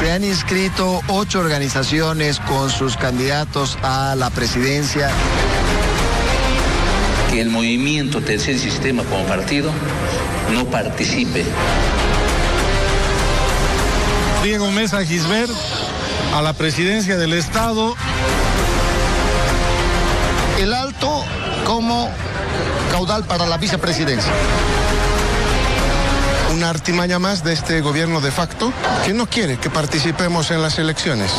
Se han inscrito 8 organizaciones con sus candidatos a la presidencia. Que el movimiento Tercer Sistema como partido no participe. Diego Mesa Gisbert a la presidencia del Estado. El Alto como caudal para la vicepresidencia. Una artimaña más de este gobierno de facto que no quiere que participemos en las elecciones.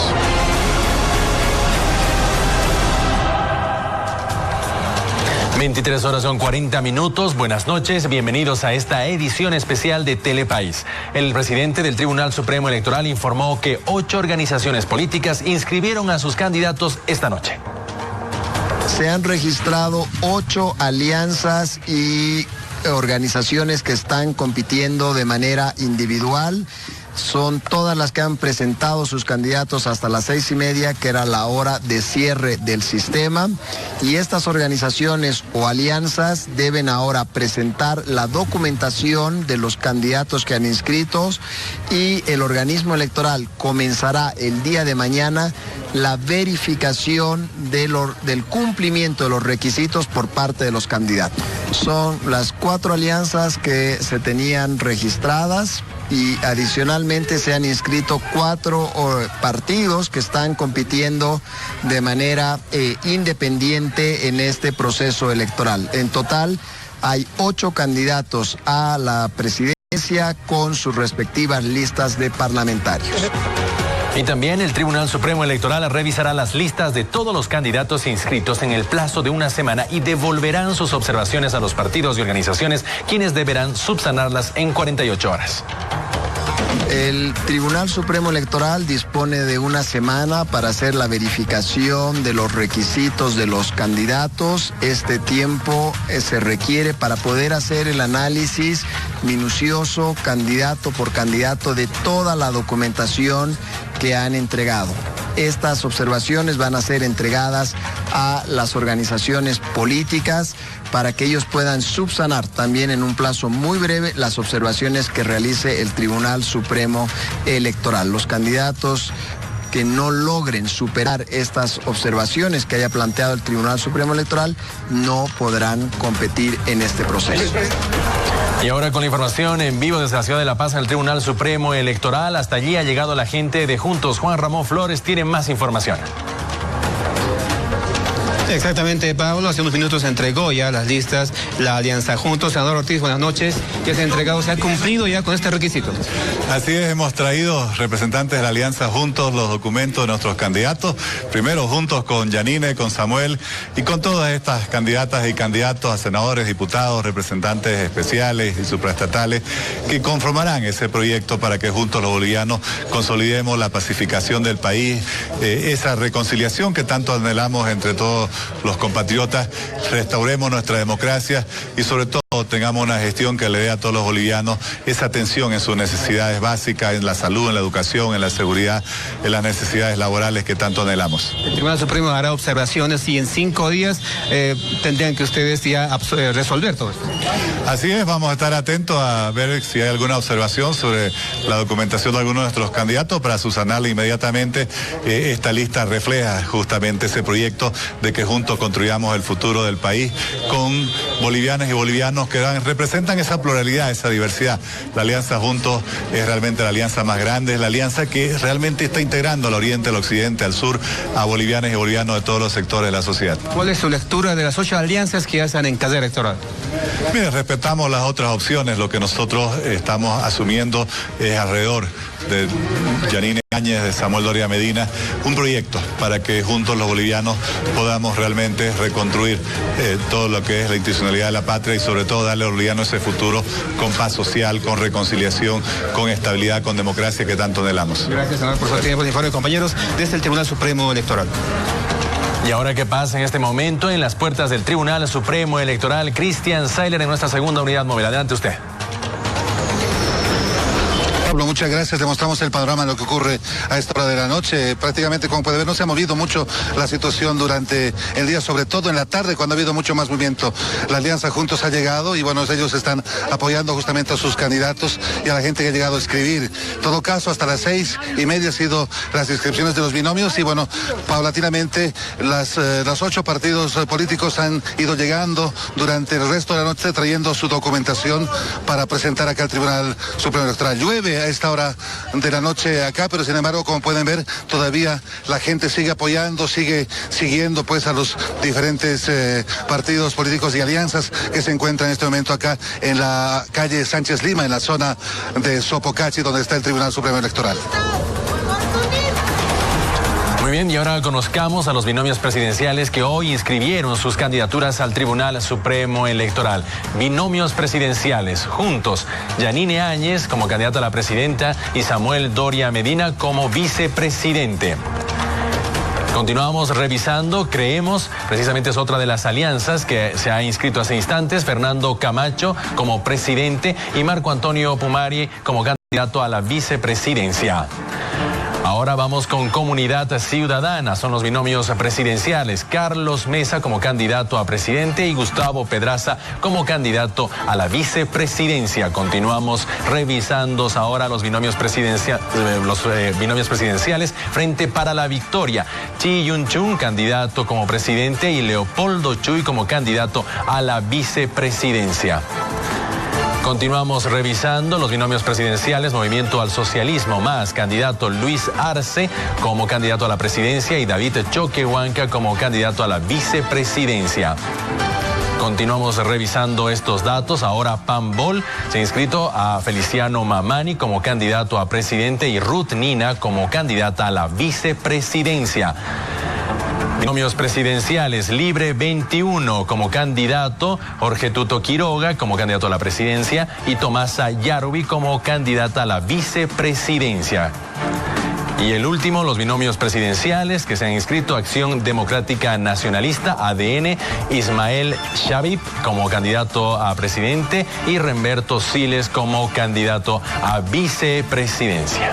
(23:40). Buenas noches, bienvenidos a esta edición especial de Telepaís. El presidente del Tribunal Supremo Electoral informó que 8 organizaciones políticas inscribieron a sus candidatos esta noche. Se han registrado 8 alianzas y organizaciones que están compitiendo de manera individual. Son todas las que han presentado sus candidatos hasta las 6:30, que era la hora de cierre del sistema. Y estas organizaciones o alianzas deben ahora presentar la documentación de los candidatos que han inscrito y el organismo electoral comenzará el día de mañana la verificación del cumplimiento de los requisitos por parte de los candidatos. Son las 4 alianzas que se tenían registradas y adicionalmente se han inscrito 4 partidos que están compitiendo de manera independiente en este proceso electoral. En total hay 8 candidatos a la presidencia con sus respectivas listas de parlamentarios. Y también el Tribunal Supremo Electoral revisará las listas de todos los candidatos inscritos en el plazo de una semana y devolverán sus observaciones a los partidos y organizaciones, quienes deberán subsanarlas en 48 horas. El Tribunal Supremo Electoral dispone de una semana para hacer la verificación de los requisitos de los candidatos. Este tiempo se requiere para poder hacer el análisis minucioso, candidato por candidato, de toda la documentación que han entregado. Estas observaciones van a ser entregadas a las organizaciones políticas para que ellos puedan subsanar también en un plazo muy breve las observaciones que realice el Tribunal Supremo Electoral. Los candidatos que no logren superar estas observaciones que haya planteado el Tribunal Supremo Electoral no podrán competir en este proceso. Y ahora con la información en vivo desde la ciudad de La Paz, en el Tribunal Supremo Electoral. Hasta allí ha llegado la gente de Juntos. Juan Ramón Flores tiene más información. Exactamente, Pablo. Hace unos minutos se entregó ya las listas, la Alianza Juntos. Senador Ortiz, buenas noches. Ya se ha entregado, se ha cumplido ya con este requisito. Así es, hemos traído representantes de la Alianza Juntos los documentos de nuestros candidatos. Primero juntos con Yanine, con Samuel y con todas estas candidatas y candidatos a senadores, diputados, representantes especiales y supraestatales que conformarán ese proyecto para que juntos los bolivianos consolidemos la pacificación del país, esa reconciliación que tanto anhelamos entre todos los compatriotas, restauremos nuestra democracia y sobre todo tengamos una gestión que le dé a todos los bolivianos esa atención en sus necesidades básicas, en la salud, en la educación, en la seguridad, en las necesidades laborales que tanto anhelamos. El Tribunal Supremo hará observaciones y en 5 días tendrían que ustedes ya resolver todo esto. Así es, vamos a estar atentos a ver si hay alguna observación sobre la documentación de algunos de nuestros candidatos para subsanarla inmediatamente. Esta lista refleja justamente ese proyecto de que juntos construyamos el futuro del país con bolivianas y bolivianos que representan esa pluralidad, esa diversidad. La Alianza Juntos es realmente la alianza más grande, es la alianza que realmente está integrando al oriente, al occidente, al sur, a bolivianas y bolivianos de todos los sectores de la sociedad. ¿Cuál es su lectura de las 8 alianzas que ya están en carrera electoral? Mire, respetamos las otras opciones, lo que nosotros estamos asumiendo es alrededor de Yanine Áñez, de Samuel Doria Medina, un proyecto para que juntos los bolivianos podamos realmente reconstruir todo lo que es la institucionalidad de la patria y sobre todo darle a los bolivianos ese futuro con paz social, con reconciliación, con estabilidad, con democracia que tanto anhelamos. Gracias, senador, por su tiempo de informe, compañeros, desde el Tribunal Supremo Electoral. Y ahora, ¿qué pasa en este momento en las puertas del Tribunal Supremo Electoral? Cristian Sailer en nuestra segunda unidad móvil. Adelante usted. Pablo, muchas gracias. Le mostramos el panorama de lo que ocurre a esta hora de la noche. Prácticamente, como puede ver, no se ha movido mucho la situación durante el día, sobre todo en la tarde, cuando ha habido mucho más movimiento. La Alianza Juntos ha llegado y bueno, ellos están apoyando justamente a sus candidatos y a la gente que ha llegado a escribir. En todo caso, hasta las 6:30 han sido las inscripciones de los binomios y bueno, paulatinamente los 8 partidos políticos han ido llegando durante el resto de la noche trayendo su documentación para presentar acá al Tribunal Supremo Electoral. Llueve a esta hora de la noche acá, pero sin embargo, como pueden ver, todavía la gente sigue apoyando, sigue siguiendo pues a los diferentes partidos políticos y alianzas que se encuentran en este momento acá en la calle Sánchez Lima, en la zona de Sopocachi, donde está el Tribunal Supremo Electoral. Muy bien, y ahora conozcamos a los binomios presidenciales que hoy inscribieron sus candidaturas al Tribunal Supremo Electoral. Binomios presidenciales, juntos, Yanine Áñez como candidata a la presidenta y Samuel Doria Medina como vicepresidente. Continuamos revisando, creemos, precisamente es otra de las alianzas que se ha inscrito hace instantes, Fernando Camacho como presidente y Marco Antonio Pumari como candidato a la vicepresidencia. Ahora vamos con Comunidad Ciudadana, son los binomios presidenciales, Carlos Mesa como candidato a presidente y Gustavo Pedraza como candidato a la vicepresidencia. Continuamos revisando ahora los binomios presidenciales, Frente para la Victoria, Chi Yun-chun candidato como presidente y Leopoldo Chuy como candidato a la vicepresidencia. Continuamos revisando los binomios presidenciales, Movimiento al Socialismo Más, candidato Luis Arce como candidato a la presidencia y David Choquehuanca como candidato a la vicepresidencia. Continuamos revisando estos datos. Ahora Pambol se ha inscrito a Feliciano Mamani como candidato a presidente y Ruth Nina como candidata a la vicepresidencia. Binomios presidenciales, Libre 21 como candidato, Jorge Tuto Quiroga como candidato a la presidencia y Tomasa Yarvi como candidata a la vicepresidencia. Y el último, los binomios presidenciales que se han inscrito, Acción Democrática Nacionalista, ADN, Ismael Shabib como candidato a presidente y Remberto Siles como candidato a vicepresidencia.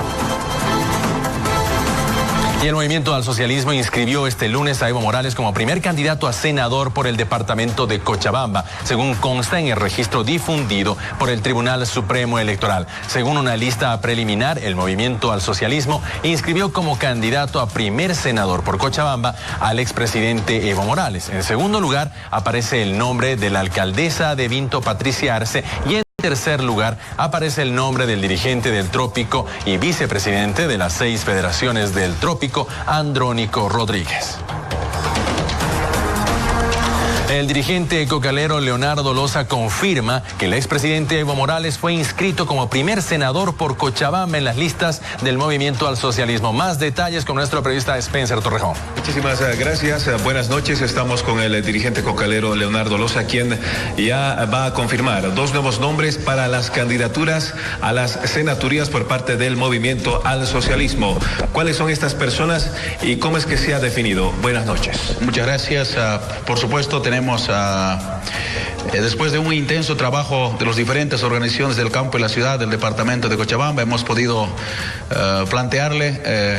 Y el Movimiento al Socialismo inscribió este lunes a Evo Morales como primer candidato a senador por el departamento de Cochabamba, según consta en el registro difundido por el Tribunal Supremo Electoral. Según una lista preliminar, el Movimiento al Socialismo inscribió como candidato a primer senador por Cochabamba al expresidente Evo Morales. En segundo lugar, aparece el nombre de la alcaldesa de Vinto, Patricia Arce, y en tercer lugar aparece el nombre del dirigente del Trópico y vicepresidente de las 6 federaciones del Trópico, Andrónico Rodríguez. El dirigente cocalero Leonardo Loza confirma que el expresidente Evo Morales fue inscrito como primer senador por Cochabamba en las listas del Movimiento al Socialismo. Más detalles con nuestro periodista Spencer Torrejón. Muchísimas gracias. Buenas noches. Estamos con el dirigente cocalero Leonardo Loza, quien ya va a confirmar 2 nuevos nombres para las candidaturas a las senaturías por parte del Movimiento al Socialismo. ¿Cuáles son estas personas y cómo es que se ha definido? Buenas noches. Muchas gracias. Por supuesto, tenemos después de un intenso trabajo de las diferentes organizaciones del campo y la ciudad del departamento de Cochabamba, hemos podido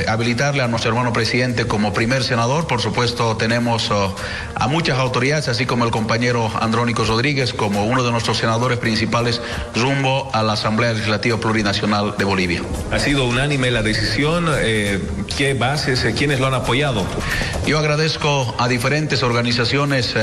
habilitarle a nuestro hermano presidente como primer senador. Por supuesto, tenemos a muchas autoridades, así como el compañero Andrónico Rodríguez, como uno de nuestros senadores principales rumbo a la Asamblea Legislativa Plurinacional de Bolivia. ¿Ha sido unánime la decisión? ¿Qué bases, quiénes lo han apoyado? Yo agradezco a diferentes organizaciones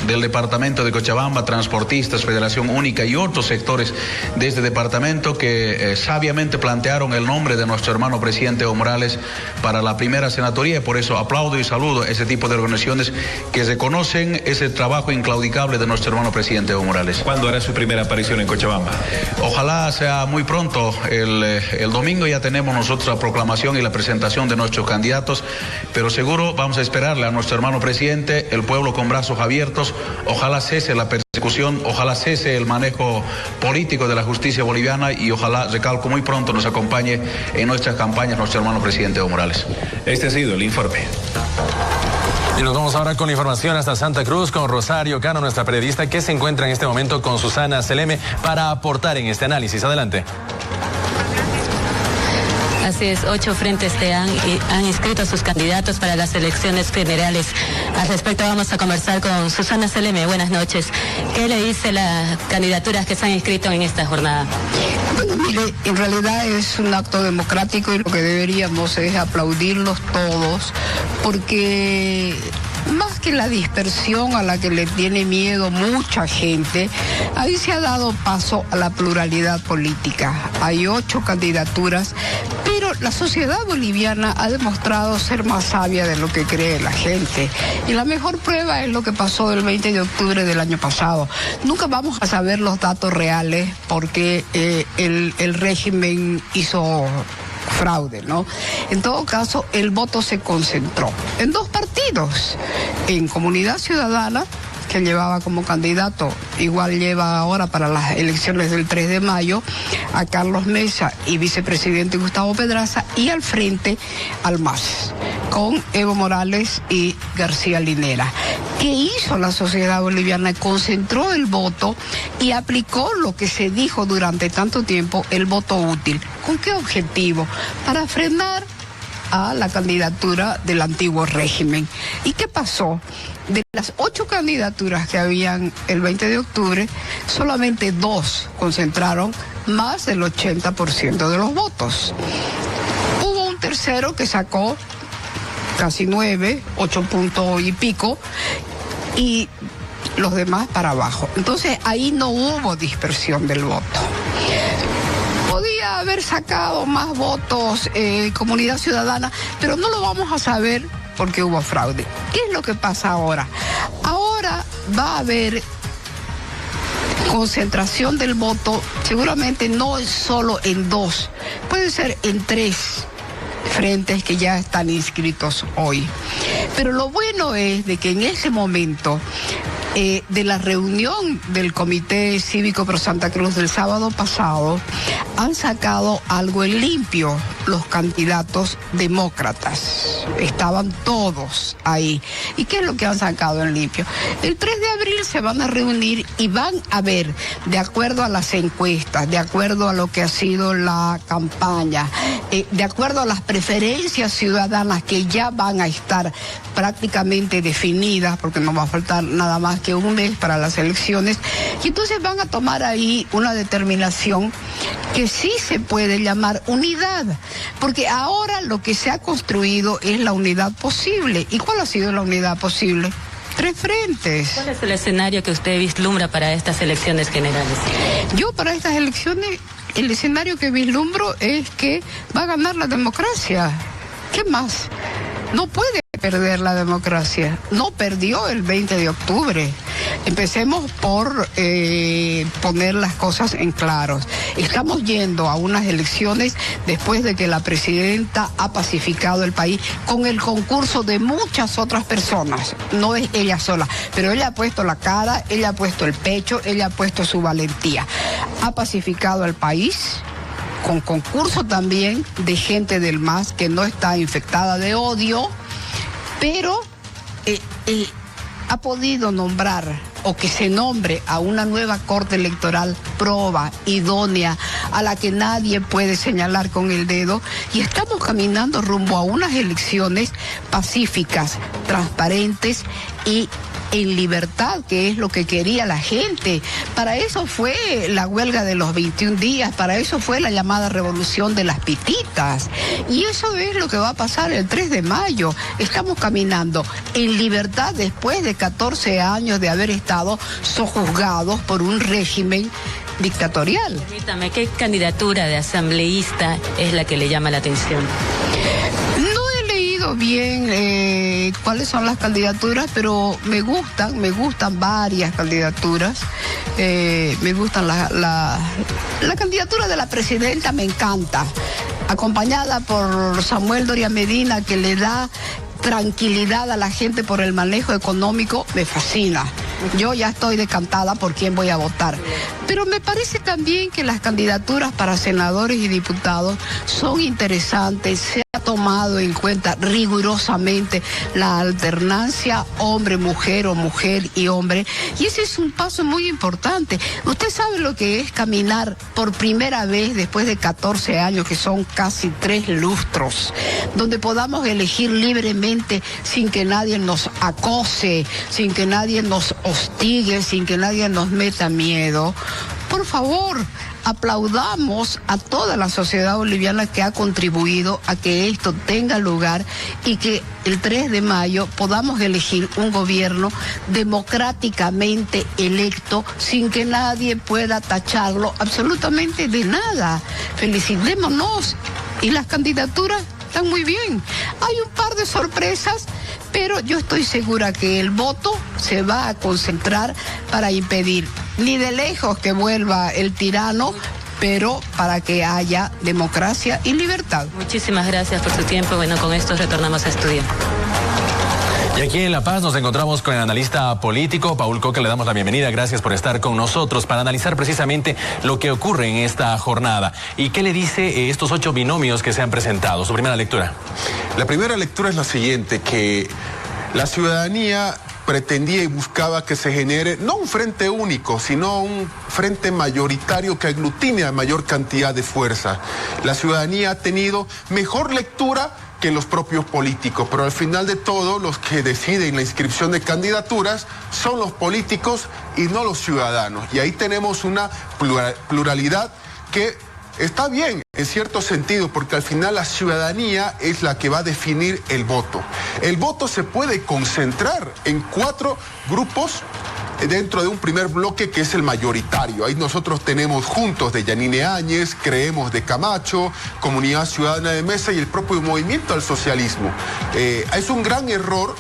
del departamento de Cochabamba, transportistas, Federación Única y otros sectores de este departamento que sabiamente plantearon el nombre de nuestro hermano presidente Evo Morales para la primera senatoría. Por eso aplaudo y saludo a ese tipo de organizaciones que reconocen ese trabajo inclaudicable de nuestro hermano presidente Evo Morales. ¿Cuándo hará su primera aparición en Cochabamba? Ojalá sea muy pronto. El domingo ya tenemos nosotros la proclamación y la presentación de nuestros candidatos, pero seguro vamos a esperarle a nuestro hermano presidente, el pueblo con brazos abiertos. Ojalá cese la persecución, ojalá cese el manejo político de la justicia boliviana y ojalá, recalco, muy pronto nos acompañe en nuestras campañas nuestro hermano presidente Evo Morales. Este ha sido el informe. Y nos vamos ahora con la información hasta Santa Cruz con Rosario Cano, nuestra periodista, que se encuentra en este momento con Susana Seleme para aportar en este análisis. Adelante. así es. 8 frentes han inscrito a sus candidatos para las elecciones generales. Al respecto vamos a conversar con Susana Seleme. Buenas noches. ¿Qué le dice las candidaturas que se han inscrito en esta jornada? Bueno, mire, en realidad es un acto democrático y lo que deberíamos es aplaudirlos todos, porque más que la dispersión a la que le tiene miedo mucha gente, ahí se ha dado paso a la pluralidad política. Hay 8 candidaturas, pero la sociedad boliviana ha demostrado ser más sabia de lo que cree la gente. Y la mejor prueba es lo que pasó el 20 de octubre del año pasado. Nunca vamos a saber los datos reales porque el régimen hizo fraude, ¿no? En todo caso, el voto se concentró en 2 partidos, en Comunidad Ciudadana, que llevaba como candidato, igual lleva ahora para las elecciones del 3 de mayo, a Carlos Mesa y vicepresidente Gustavo Pedraza, y al frente al MAS, con Evo Morales y García Linera. ¿Qué hizo la sociedad boliviana? Concentró el voto y aplicó lo que se dijo durante tanto tiempo, el voto útil. ¿Con qué objetivo? Para frenar a la candidatura del antiguo régimen. ¿Y qué pasó? De las 8 candidaturas que habían el 20 de octubre, solamente 2 concentraron más del 80% de los votos. Hubo un tercero que sacó casi 9, 8 puntos y pico, y los demás para abajo. Entonces ahí no hubo dispersión del voto. Podía haber sacado más votos Comunidad Ciudadana, pero no lo vamos a saber porque hubo fraude. ¿Qué es lo que pasa ahora? Ahora va a haber concentración del voto, seguramente no es solo en 2, puede ser en 3 frentes que ya están inscritos hoy. Pero lo bueno es de que en ese momento de la reunión del Comité Cívico Pro Santa Cruz del sábado pasado, han sacado algo en limpio los candidatos demócratas. Estaban todos ahí. ¿Y qué es lo que han sacado en limpio? El 3 de abril se van a reunir y van a ver, de acuerdo a las encuestas, de acuerdo a lo que ha sido la campaña, de acuerdo a las preferencias ciudadanas que ya van a estar prácticamente definidas, porque no va a faltar nada más que un mes para las elecciones, y entonces van a tomar ahí una determinación que sí se puede llamar unidad, porque ahora lo que se ha construido es la unidad posible. ¿Y cuál ha sido la unidad posible? 3 frentes. ¿Cuál es el escenario que usted vislumbra para estas elecciones generales? Yo para estas elecciones, el escenario que vislumbro es que va a ganar la democracia. ¿Qué más? No puede perder la democracia. No perdió el 20 de octubre. Empecemos por poner las cosas en claro. Estamos yendo a unas elecciones después de que la presidenta ha pacificado el país con el concurso de muchas otras personas. No es ella sola, pero ella ha puesto la cara, ella ha puesto el pecho, ella ha puesto su valentía. Ha pacificado el país con concurso también de gente del MAS que no está infectada de odio, pero ha podido nombrar o que se nombre a una nueva corte electoral proba, idónea, a la que nadie puede señalar con el dedo, y estamos caminando rumbo a unas elecciones pacíficas, transparentes y en libertad, que es lo que quería la gente. Para eso fue la huelga de los 21 días, para eso fue la llamada revolución de las pititas. Y eso es lo que va a pasar el 3 de mayo. Estamos caminando en libertad después de 14 años de haber estado sojuzgados por un régimen dictatorial. Permítame, ¿qué candidatura de asambleísta es la que le llama la atención? Bien cuáles son las candidaturas, pero me gustan varias candidaturas. Me gustan la candidatura de la presidenta, me encanta, acompañada por Samuel Doria Medina, que le da tranquilidad a la gente por el manejo económico, me fascina. Yo ya estoy decantada por quién voy a votar. Pero me parece también que las candidaturas para senadores y diputados son interesantes, sea tomado en cuenta rigurosamente la alternancia hombre-mujer o mujer y hombre, y ese es un paso muy importante. Usted sabe lo que es caminar por primera vez después de 14 años, que son casi 3 lustros, donde podamos elegir libremente sin que nadie nos acose, sin que nadie nos hostigue, sin que nadie nos meta miedo. Por favor, aplaudamos a toda la sociedad boliviana que ha contribuido a que esto tenga lugar y que el 3 de mayo podamos elegir un gobierno democráticamente electo sin que nadie pueda tacharlo absolutamente de nada. Felicitémonos, y las candidaturas están muy bien. Hay un par de sorpresas, pero yo estoy segura que el voto se va a concentrar para impedir ni de lejos que vuelva el tirano, pero para que haya democracia y libertad. Muchísimas gracias por su tiempo. Bueno, con esto retornamos a estudio. Y aquí en La Paz nos encontramos con el analista político Paul Coque. Le damos la bienvenida. Gracias por estar con nosotros para analizar precisamente lo que ocurre en esta jornada. ¿Y qué le dice estos 8 binomios que se han presentado? Su primera lectura. La primera lectura es la siguiente, que la ciudadanía pretendía y buscaba que se genere no un frente único, sino un frente mayoritario que aglutine a mayor cantidad de fuerza. La ciudadanía ha tenido mejor lectura que los propios políticos, pero al final de todo los que deciden la inscripción de candidaturas son los políticos y no los ciudadanos. Y ahí tenemos una pluralidad que está bien en cierto sentido, porque al final la ciudadanía es la que va a definir el voto. El voto se puede concentrar en 4 grupos dentro de un primer bloque que es el mayoritario. Ahí nosotros tenemos Juntos de Yanine Áñez, Creemos de Camacho, Comunidad Ciudadana de Mesa y el propio Movimiento al Socialismo. Es un gran error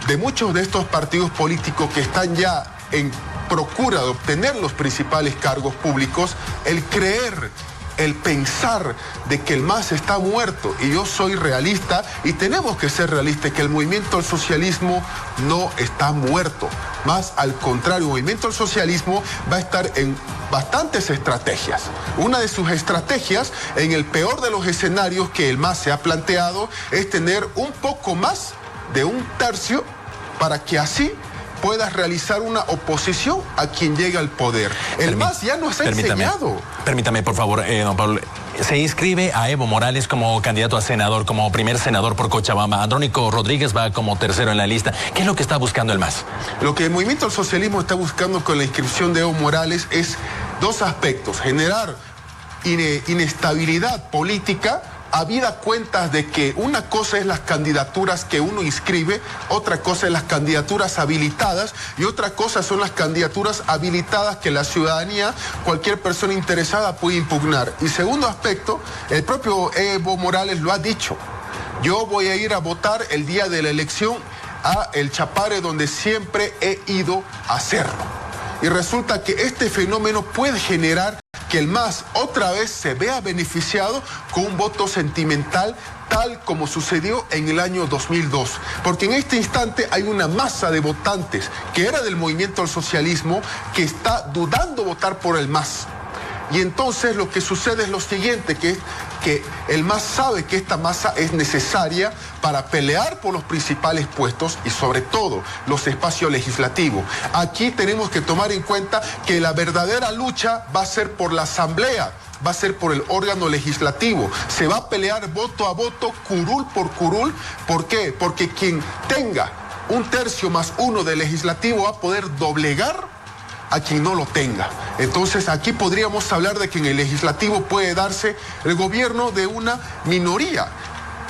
de muchos de estos partidos políticos que están ya en procura de obtener los principales cargos públicos, el creer, el pensar de que el MAS está muerto. Y yo soy realista y tenemos que ser realistas, que el movimiento al socialismo no está muerto. Más al contrario, el movimiento al socialismo va a estar en bastantes estrategias. Una de sus estrategias, en el peor de los escenarios que el MAS se ha planteado, es tener un poco más de 1/3 para que así puedas realizar una oposición a quien llega al poder. El MAS ya nos ha enseñado. Permítame, por favor, don Pablo. Se inscribe a Evo Morales como candidato a senador, como primer senador por Cochabamba. Andrónico Rodríguez va como tercero en la lista. ¿Qué es lo que está buscando el MAS? Lo que el movimiento al socialismo está buscando con la inscripción de Evo Morales es 2 aspectos. Generar inestabilidad política, habida cuentas de que una cosa es las candidaturas que uno inscribe, otra cosa es las candidaturas habilitadas y otra cosa son las candidaturas habilitadas que la ciudadanía, cualquier persona interesada puede impugnar. Y segundo aspecto, el propio Evo Morales lo ha dicho. Yo voy a ir a votar el día de la elección a El Chapare, donde siempre he ido a hacerlo. Y resulta que este fenómeno puede generar que el MAS otra vez se vea beneficiado con un voto sentimental, tal como sucedió en el año 2002. Porque en este instante hay una masa de votantes que era del movimiento al socialismo que está dudando votar por el MAS. Y entonces lo que sucede es lo siguiente, que el MAS sabe que esta masa es necesaria para pelear por los principales puestos y sobre todo los espacios legislativos. Aquí tenemos que tomar en cuenta que la verdadera lucha va a ser por la asamblea, va a ser por el órgano legislativo. Se va a pelear voto a voto, curul por curul. ¿Por qué? Porque quien tenga 1/3 más 1 del legislativo va a poder doblegar a quien no lo tenga. Entonces aquí podríamos hablar de que en el legislativo puede darse el gobierno de una minoría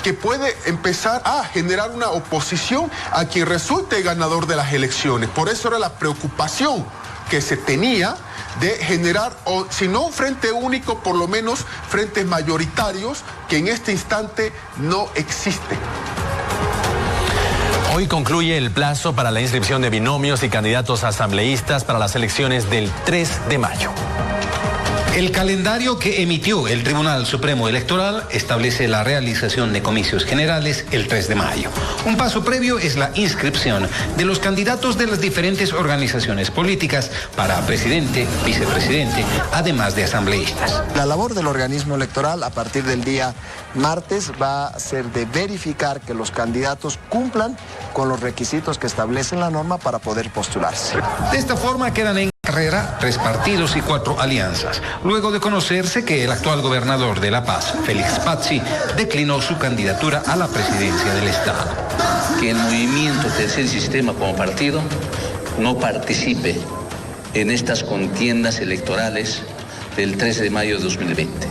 que puede empezar a generar una oposición a quien resulte ganador de las elecciones. Por eso era la preocupación que se tenía de generar, o si no un frente único, por lo menos frentes mayoritarios que en este instante no existen. Hoy concluye el plazo para la inscripción de binomios y candidatos asambleístas para las elecciones del 3 de mayo. El calendario que emitió el Tribunal Supremo Electoral establece la realización de comicios generales el 3 de mayo. Un paso previo es la inscripción de los candidatos de las diferentes organizaciones políticas para presidente, vicepresidente, además de asambleístas. La labor del organismo electoral a partir del día martes va a ser de verificar que los candidatos cumplan con los requisitos que establece la norma para poder postularse. De esta forma quedan en carrera 3 partidos y 4 alianzas, luego de conocerse que el actual gobernador de La Paz, Félix Pazzi, declinó su candidatura a la presidencia del Estado. Que el movimiento Tercer Sistema como partido no participe en estas contiendas electorales del 13 de mayo de 2020.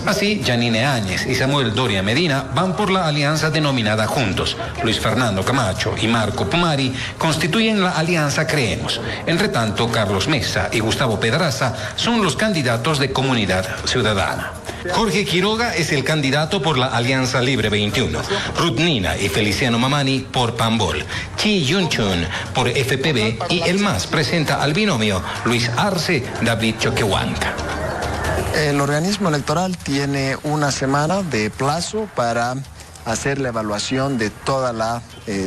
Así, Yanine Áñez y Samuel Doria Medina van por la alianza denominada Juntos. Luis Fernando Camacho y Marco Pumari constituyen la alianza Creemos. Entre tanto, Carlos Mesa y Gustavo Pedraza son los candidatos de Comunidad Ciudadana. Jorge Quiroga es el candidato por la Alianza Libre 21. Ruth Nina y Feliciano Mamani por Pambol. Chi Yun-chun por FPB y el MAS presenta al binomio Luis Arce-David Choquehuanca. El organismo electoral tiene una semana de plazo para hacer la evaluación de toda la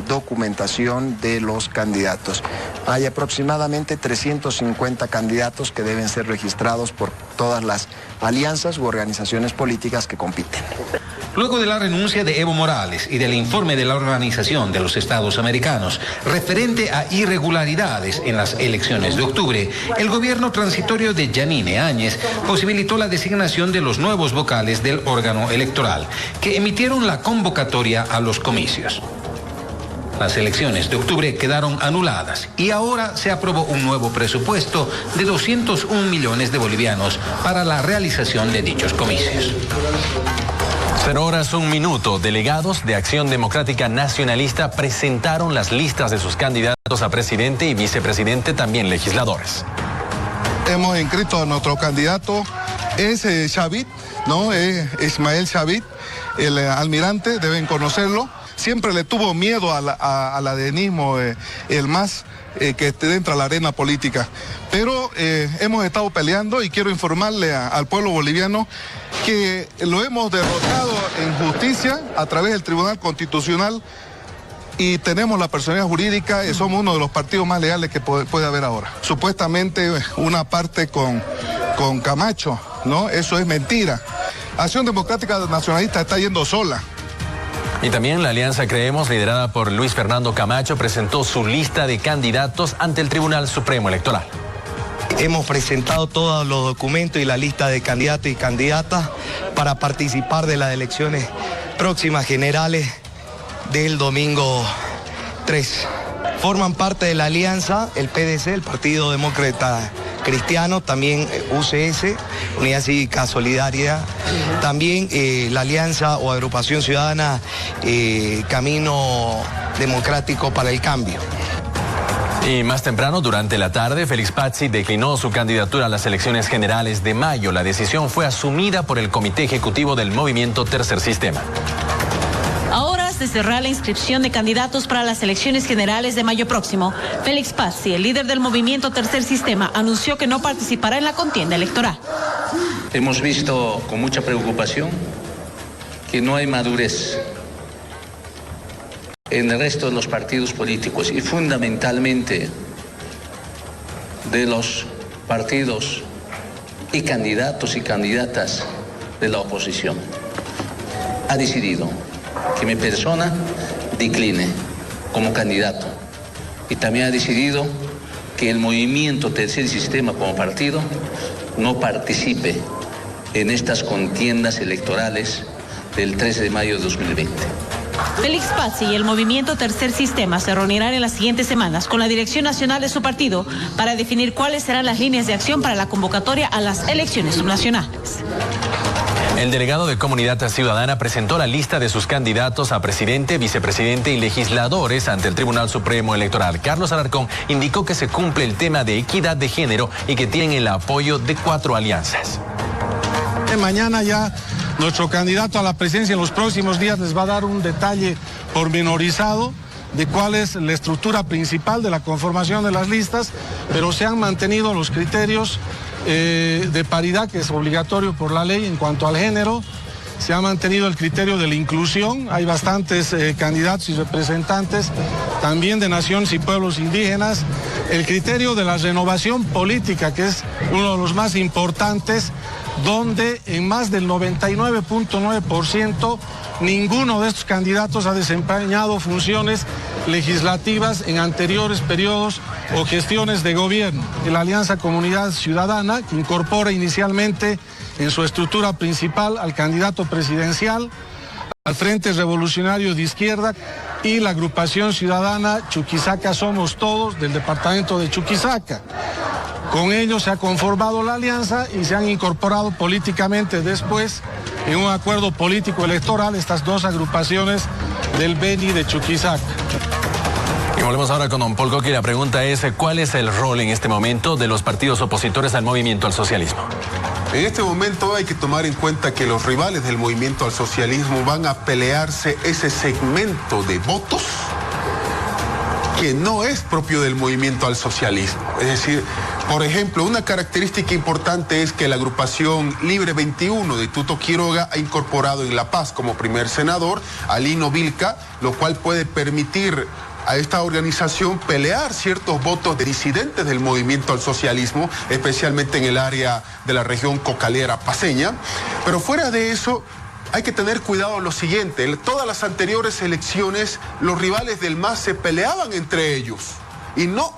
documentación de los candidatos. Hay aproximadamente 350 candidatos que deben ser registrados por todas las alianzas u organizaciones políticas que compiten. Luego de la renuncia de Evo Morales y del informe de la Organización de los Estados Americanos referente a irregularidades en las elecciones de octubre, el gobierno transitorio de Yanine Áñez posibilitó la designación de los nuevos vocales del órgano electoral, que emitieron la convocatoria a los comicios. Las elecciones de octubre quedaron anuladas y ahora se aprobó un nuevo presupuesto de 201 millones de bolivianos para la realización de dichos comicios. 0 horas 1 minuto. Delegados de Acción Democrática Nacionalista presentaron las listas de sus candidatos a presidente y vicepresidente, también legisladores. Hemos inscrito a nuestro candidato, es Chavit, ¿no? Es Ismael Chavit, el almirante, deben conocerlo. Siempre le tuvo miedo al adenismo, el MAS, que entra a la arena política. Pero hemos estado peleando y quiero informarle al pueblo boliviano que lo hemos derrotado en justicia a través del Tribunal Constitucional y tenemos la personalidad jurídica y somos uno de los partidos más leales que puede haber ahora. Supuestamente una parte con Camacho, ¿no? Eso es mentira. Acción Democrática Nacionalista está yendo sola. Y también la Alianza Creemos, liderada por Luis Fernando Camacho, presentó su lista de candidatos ante el Tribunal Supremo Electoral. Hemos presentado todos los documentos y la lista de candidatos y candidatas para participar de las elecciones próximas generales del domingo 3. Forman parte de la alianza el PDC, el Partido Demócrata Cristiano, también UCS, Unidad Cívica Solidaria, también la alianza o agrupación ciudadana Camino Democrático para el Cambio. Y más temprano, durante la tarde, Félix Pazzi declinó su candidatura a las elecciones generales de mayo. La decisión fue asumida por el Comité Ejecutivo del Movimiento Tercer Sistema. Ahora de cerrar la inscripción de candidatos para las elecciones generales de mayo próximo, Félix Pazzi, el líder del movimiento Tercer Sistema, anunció que no participará en la contienda electoral. Hemos visto con mucha preocupación que no hay madurez en el resto de los partidos políticos y fundamentalmente de los partidos y candidatos y candidatas de la oposición. Ha decidido que mi persona decline como candidato y también ha decidido que el movimiento Tercer Sistema como partido no participe en estas contiendas electorales del 13 de mayo de 2020. Félix Pazzi y el movimiento Tercer Sistema se reunirán en las siguientes semanas con la dirección nacional de su partido para definir cuáles serán las líneas de acción para la convocatoria a las elecciones subnacionales. El delegado de Comunidad Ciudadana presentó la lista de sus candidatos a presidente, vicepresidente y legisladores ante el Tribunal Supremo Electoral. Carlos Alarcón indicó que se cumple el tema de equidad de género y que tienen el apoyo de 4 alianzas. Mañana ya nuestro candidato a la presidencia en los próximos días les va a dar un detalle pormenorizado de cuál es la estructura principal de la conformación de las listas, pero se han mantenido los criterios de paridad, que es obligatorio por la ley en cuanto al género. Se ha mantenido el criterio de la inclusión. Hay bastantes candidatos y representantes también de naciones y pueblos indígenas. El criterio de la renovación política, que es uno de los más importantes, donde en más del 99.9% ninguno de estos candidatos ha desempeñado funciones legislativas en anteriores periodos o gestiones de gobierno. La Alianza Comunidad Ciudadana, que incorpora inicialmente en su estructura principal al candidato presidencial, al Frente Revolucionario de Izquierda y la agrupación ciudadana Chuquisaca Somos Todos del departamento de Chuquisaca. Con ellos se ha conformado la alianza y se han incorporado políticamente después en un acuerdo político electoral estas dos agrupaciones del Beni de Chuquisaca. Y volvemos ahora con don Paul Coqui. La pregunta es, ¿cuál es el rol en este momento de los partidos opositores al movimiento al socialismo? En este momento hay que tomar en cuenta que los rivales del movimiento al socialismo van a pelearse ese segmento de votos que no es propio del movimiento al socialismo. Es decir, por ejemplo, una característica importante es que la agrupación Libre 21 de Tuto Quiroga ha incorporado en La Paz como primer senador a Lino Vilca, lo cual puede permitir a esta organización pelear ciertos votos de disidentes del movimiento al socialismo, especialmente en el área de la región cocalera paceña. Pero fuera de eso, hay que tener cuidado lo siguiente: en todas las anteriores elecciones, los rivales del MAS se peleaban entre ellos y no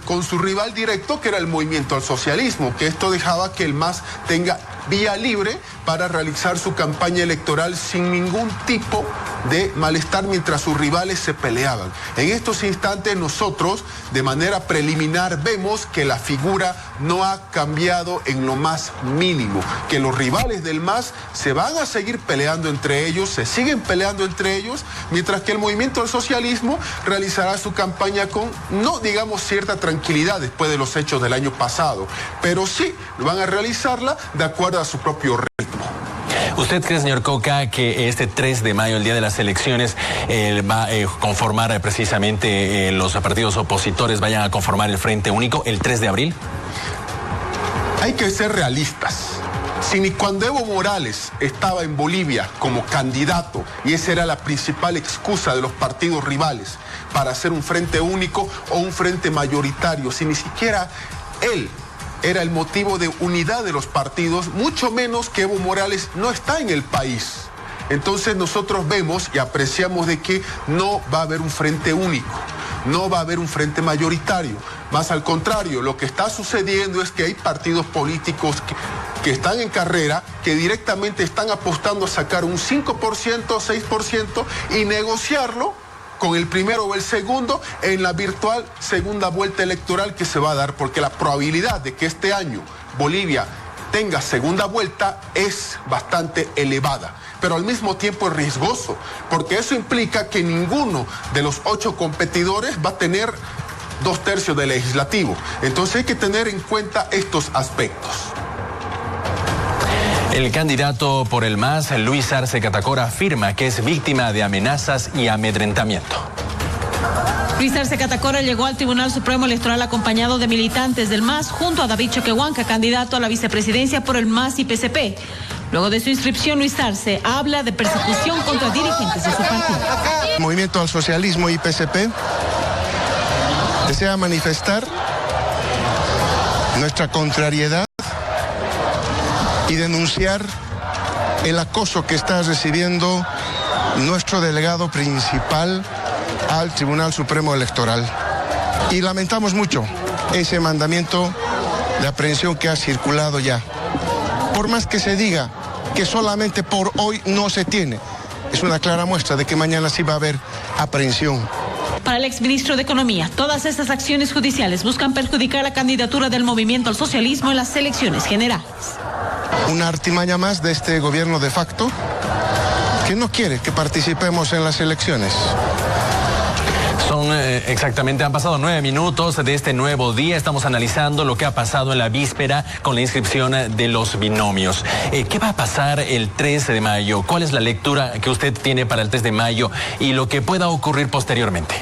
con su rival directo, que era el movimiento al socialismo, que esto dejaba que el MAS tenga vía libre para realizar su campaña electoral sin ningún tipo de malestar mientras sus rivales se peleaban. En estos instantes nosotros, de manera preliminar, vemos que la figura no ha cambiado en lo más mínimo, que los rivales del MAS se van a seguir peleando entre ellos, se siguen peleando entre ellos, mientras que el movimiento al socialismo realizará su campaña con, no digamos, cierta tranquilidad después de los hechos del año pasado, pero sí van a realizarla de acuerdo a su propio ritmo. ¿Usted cree, señor Coca, que este 3 de mayo, el día de las elecciones, va a conformar precisamente los partidos opositores vayan a conformar el Frente Único el 3 de abril? Hay que ser realistas. Si ni cuando Evo Morales estaba en Bolivia como candidato, y esa era la principal excusa de los partidos rivales para hacer un frente único o un frente mayoritario, si ni siquiera él era el motivo de unidad de los partidos, mucho menos que Evo Morales no está en el país. Entonces nosotros vemos y apreciamos de que no va a haber un frente único, no va a haber un frente mayoritario. Más al contrario, lo que está sucediendo es que hay partidos políticos que están en carrera, que directamente están apostando a sacar un 5%, 6% y negociarlo con el primero o el segundo en la virtual segunda vuelta electoral que se va a dar, porque la probabilidad de que este año Bolivia tenga segunda vuelta es bastante elevada, pero al mismo tiempo es riesgoso, porque eso implica que ninguno de los 8 competidores va a tener 2/3 del legislativo. Entonces hay que tener en cuenta estos aspectos. El candidato por el MAS, Luis Arce Catacora, afirma que es víctima de amenazas y amedrentamiento. Luis Arce Catacora llegó al Tribunal Supremo Electoral acompañado de militantes del MAS junto a David Choquehuanca, candidato a la vicepresidencia por el MAS y PCP. Luego de su inscripción, Luis Arce habla de persecución contra dirigentes de su partido. El Movimiento al Socialismo y PCP desea manifestar nuestra contrariedad y denunciar el acoso que está recibiendo nuestro delegado principal al Tribunal Supremo Electoral. Y lamentamos mucho ese mandamiento de aprehensión que ha circulado ya. Por más que se diga que solamente por hoy no se tiene, es una clara muestra de que mañana sí va a haber aprehensión. Para el exministro de Economía, todas estas acciones judiciales buscan perjudicar la candidatura del movimiento al socialismo en las elecciones generales. Una artimaña más de este gobierno de facto que no quiere que participemos en las elecciones. Exactamente, han pasado 9 minutos de este nuevo día. Estamos analizando lo que ha pasado en la víspera con la inscripción de los binomios. ¿Qué va a pasar el 13 de mayo? ¿Cuál es la lectura que usted tiene para el 3 de mayo y lo que pueda ocurrir posteriormente?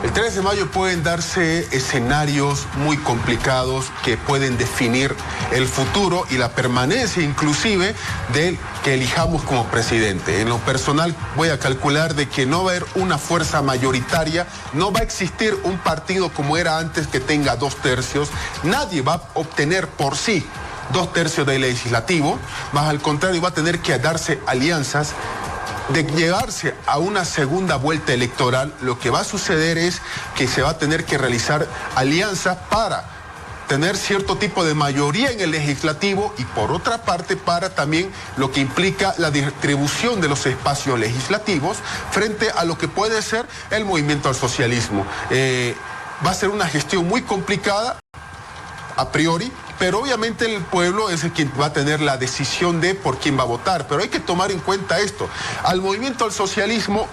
El 3 de mayo pueden darse escenarios muy complicados que pueden definir el futuro y la permanencia inclusive del que elijamos como presidente. En lo personal voy a calcular de que no va a haber una fuerza mayoritaria, no va a existir un partido como era antes que tenga 2/3, nadie va a obtener por sí 2/3 del legislativo, más al contrario va a tener que darse alianzas. De llegarse a una segunda vuelta electoral, lo que va a suceder es que se va a tener que realizar alianzas para tener cierto tipo de mayoría en el legislativo y por otra parte para también lo que implica la distribución de los espacios legislativos frente a lo que puede ser el movimiento al socialismo. Va a ser una gestión muy complicada a priori, pero obviamente el pueblo es el quien va a tener la decisión de por quién va a votar. Pero hay que tomar en cuenta esto. Al movimiento al socialismo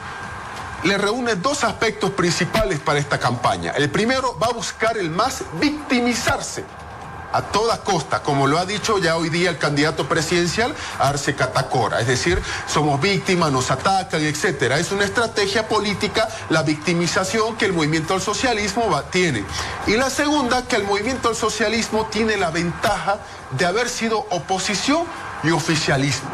le reúne dos aspectos principales para esta campaña. El primero va a buscar el más victimizarse a toda costa, como lo ha dicho ya hoy día el candidato presidencial Arce Catacora, es decir, somos víctimas, nos atacan, etcétera. Es una estrategia política, la victimización que el movimiento al socialismo tiene. Y la segunda, que el movimiento al socialismo tiene la ventaja de haber sido oposición y oficialismo.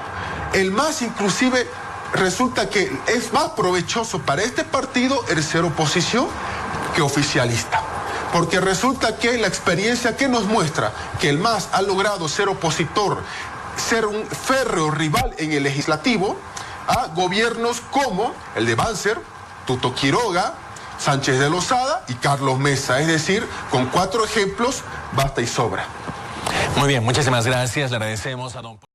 El más inclusive resulta que es más provechoso para este partido el ser oposición que oficialista. Porque resulta que la experiencia que nos muestra que el MAS ha logrado ser opositor, ser un férreo rival en el legislativo a gobiernos como el de Banzer, Tuto Quiroga, Sánchez de Lozada y Carlos Mesa. Es decir, con 4 ejemplos basta y sobra. Muy bien, muchísimas gracias. Le agradecemos a don